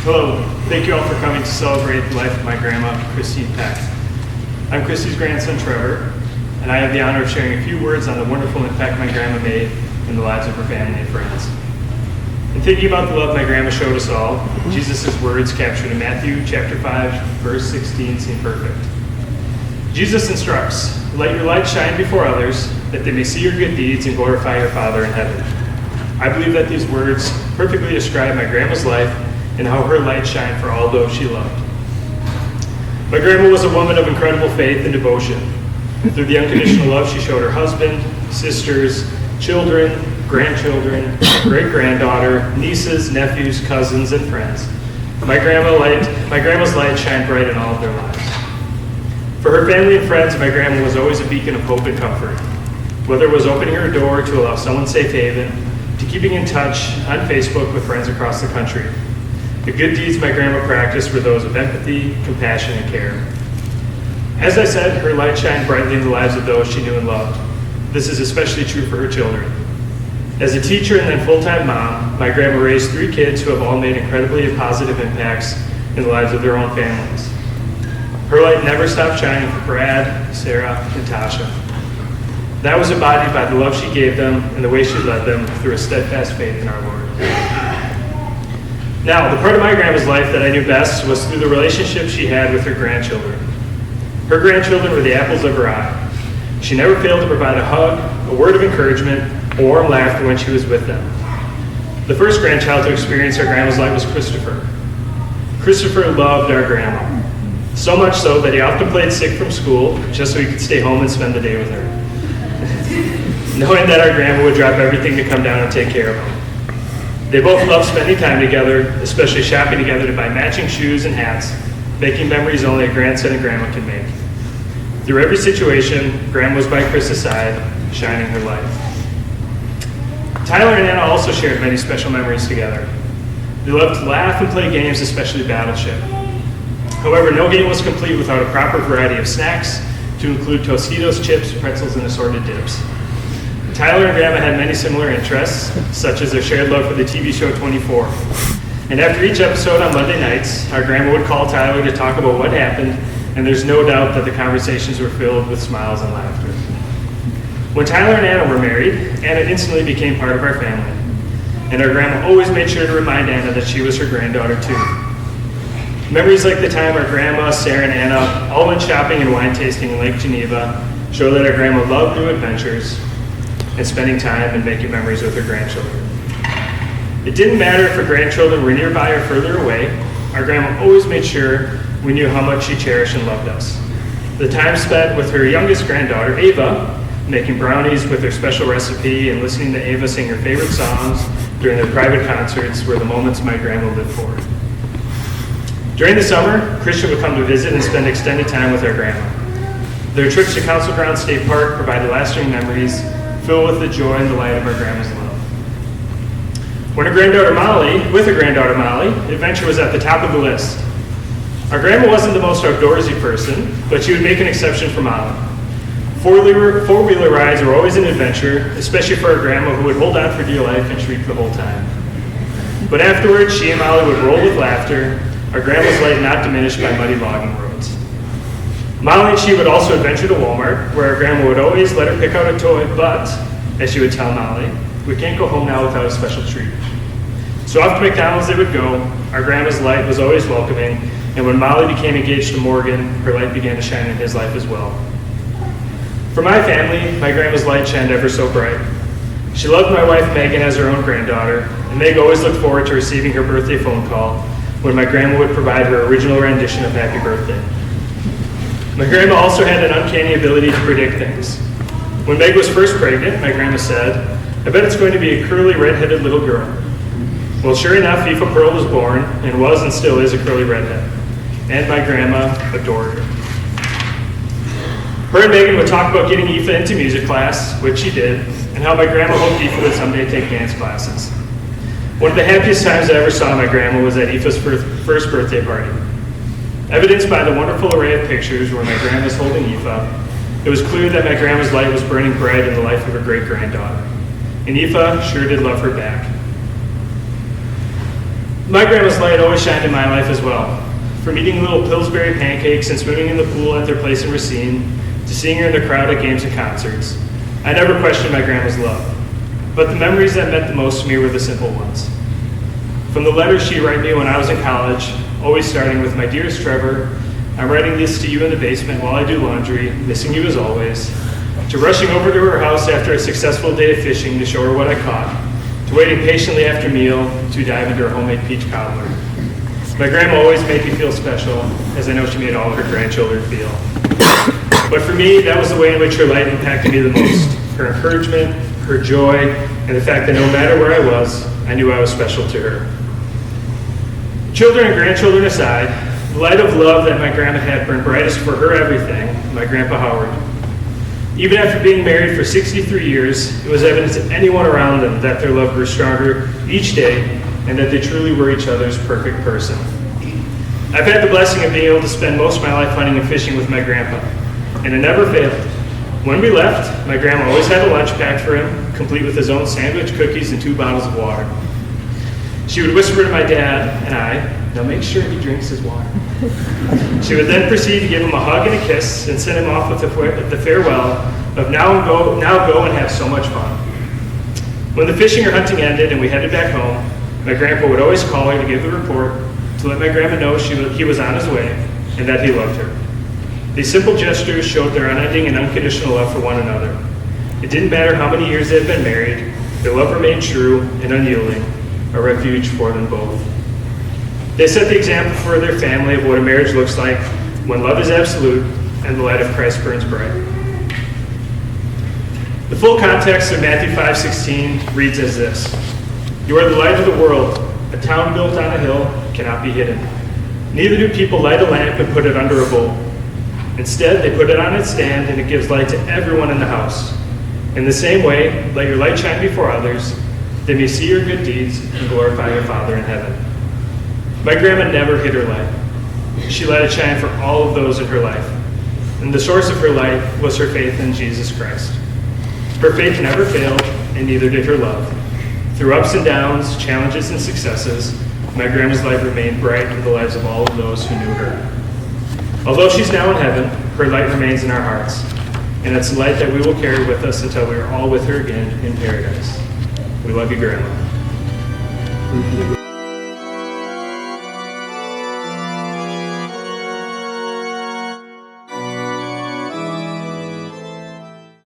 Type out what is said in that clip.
Hello, thank you all for coming to celebrate the life of my grandma, Christine Peck. I'm Christy's grandson, Trevor, and I have the honor of sharing a few words on the wonderful impact my grandma made in the lives of her family and friends. In thinking about the love my grandma showed us all, Jesus' words captured in Matthew chapter 5, verse 16 seem perfect. Jesus instructs, "Let your light shine before others, that they may see your good deeds and glorify your Father in heaven." I believe that these words perfectly describe my grandma's life and how her light shined for all those she loved. My grandma was a woman of incredible faith and devotion. Through the unconditional love she showed her husband, sisters, children, grandchildren, great-granddaughter, nieces, nephews, cousins, and friends, my grandma's light shined bright in all of their lives. For her family and friends, my grandma was always a beacon of hope and comfort. Whether it was opening her door to allow someone safe haven, to keeping in touch on Facebook with friends across the country, the good deeds my grandma practiced were those of empathy, compassion, and care. As I said, her light shined brightly in the lives of those she knew and loved. This is especially true for her children. As a teacher and then full-time mom, my grandma raised 3 kids who have all made incredibly positive impacts in the lives of their own families. Her light never stopped shining for Brad, Sarah, and Tasha. That was embodied by the love she gave them and the way she led them through a steadfast faith in our Lord. Now, the part of my grandma's life that I knew best was through the relationship she had with her grandchildren. Her grandchildren were the apples of her eye. She never failed to provide a hug, a word of encouragement, or warm laughter when she was with them. The first grandchild to experience our grandma's life was Christopher. Christopher loved our grandma, so much so that he often played sick from school just so he could stay home and spend the day with her, knowing that our grandma would drop everything to come down and take care of him. They both loved spending time together, especially shopping together to buy matching shoes and hats, making memories only a grandson and grandma can make. Through every situation, Grandma was by Chris's side, shining her light. Tyler and Anna also shared many special memories together. They loved to laugh and play games, especially Battleship. However, no game was complete without a proper variety of snacks, to include Tostitos, chips, pretzels, and assorted dips. Tyler and Grandma had many similar interests, such as their shared love for the TV show 24. And after each episode on Monday nights, our grandma would call Tyler to talk about what happened, and there's no doubt that the conversations were filled with smiles and laughter. When Tyler and Anna were married, Anna instantly became part of our family. And our grandma always made sure to remind Anna that she was her granddaughter too. Memories like the time our grandma, Sarah, and Anna all went shopping and wine tasting in Lake Geneva show that our grandma loved new adventures and spending time and making memories with her grandchildren. It didn't matter if her grandchildren were nearby or further away, our grandma always made sure we knew how much she cherished and loved us. The time spent with her youngest granddaughter, Ava, making brownies with her special recipe and listening to Ava sing her favorite songs during their private concerts were the moments my grandma lived for. During the summer, Christian would come to visit and spend extended time with our grandma. Their trips to Council Grounds State Park provided lasting memories filled with the joy and delight of our grandma's love. With her granddaughter Molly, adventure was at the top of the list. Our grandma wasn't the most outdoorsy person, but she would make an exception for Molly. Four-wheeler rides were always an adventure, especially for our grandma who would hold on for dear life and shriek the whole time. But afterwards, she and Molly would roll with laughter, our grandma's light not diminished by muddy logging roads. Molly and she would also adventure to Walmart, where our grandma would always let her pick out a toy, but, as she would tell Molly, we can't go home now without a special treat. So off to McDonald's they would go. Our grandma's light was always welcoming, and when Molly became engaged to Morgan, her light began to shine in his life as well. For my family, my grandma's light shined ever so bright. She loved my wife Megan as her own granddaughter, and Meg always looked forward to receiving her birthday phone call when my grandma would provide her original rendition of Happy Birthday. My grandma also had an uncanny ability to predict things. When Meg was first pregnant, my grandma said, "I bet it's going to be a curly, red-headed little girl." Well, sure enough, Aoife Pearl was born, and was and still is a curly redhead. And my grandma adored her. Her and Megan would talk about getting Aoife into music class, which she did, and how my grandma hoped Aoife would someday take dance classes. One of the happiest times I ever saw my grandma was at Aoife's first birthday party. Evidenced by the wonderful array of pictures where my grandma's holding Aoife, it was clear that my grandma's light was burning bright in the life of her great-granddaughter. And Aoife sure did love her back. My grandma's light always shined in my life as well. From eating little Pillsbury pancakes and swimming in the pool at their place in Racine, to seeing her in the crowd at games and concerts, I never questioned my grandma's love. But the memories that meant the most to me were the simple ones. From the letters she'd write me when I was in college, always starting with, "My dearest Trevor, I'm writing this to you in the basement while I do laundry, missing you as always," to rushing over to her house after a successful day of fishing to show her what I caught, to waiting patiently after meal to dive into her homemade peach cobbler. My grandma always made me feel special, as I know she made all of her grandchildren feel. But for me, that was the way in which her light impacted me the most. Her encouragement, her joy, and the fact that no matter where I was, I knew I was special to her. Children and grandchildren aside, the light of love that my grandma had burned brightest for her everything, my Grandpa Howard. Even after being married for 63 years, it was evident to anyone around them that their love grew stronger each day and that they truly were each other's perfect person. I've had the blessing of being able to spend most of my life hunting and fishing with my grandpa, and it never failed. When we left, my grandma always had a lunch packed for him, complete with his own sandwich, cookies, and 2 bottles of water. She would whisper to my dad and I, "Now make sure he drinks his water." She would then proceed to give him a hug and a kiss and send him off with the farewell of now go and have so much fun. When the fishing or hunting ended and we headed back home, my grandpa would always call her to give the report, to let my grandma know he was on his way and that he loved her. These simple gestures showed their unending and unconditional love for one another. It didn't matter how many years they had been married, their love remained true and unyielding, a refuge for them both. They set the example for their family of what a marriage looks like when love is absolute and the light of Christ burns bright. The full context of Matthew 5:16 reads as this: "You are the light of the world. A town built on a hill cannot be hidden. Neither do people light a lamp and put it under a bowl. Instead, they put it on its stand, and it gives light to everyone in the house. In the same way, let your light shine before others, they may see your good deeds and glorify your Father in heaven." My grandma never hid her light. She let it shine for all of those in her life. And the source of her light was her faith in Jesus Christ. Her faith never failed, and neither did her love. Through ups and downs, challenges and successes, my grandma's light remained bright in the lives of all of those who knew her. Although she's now in heaven, her light remains in our hearts. And it's a light that we will carry with us until we are all with her again in paradise. We love you, Grandma.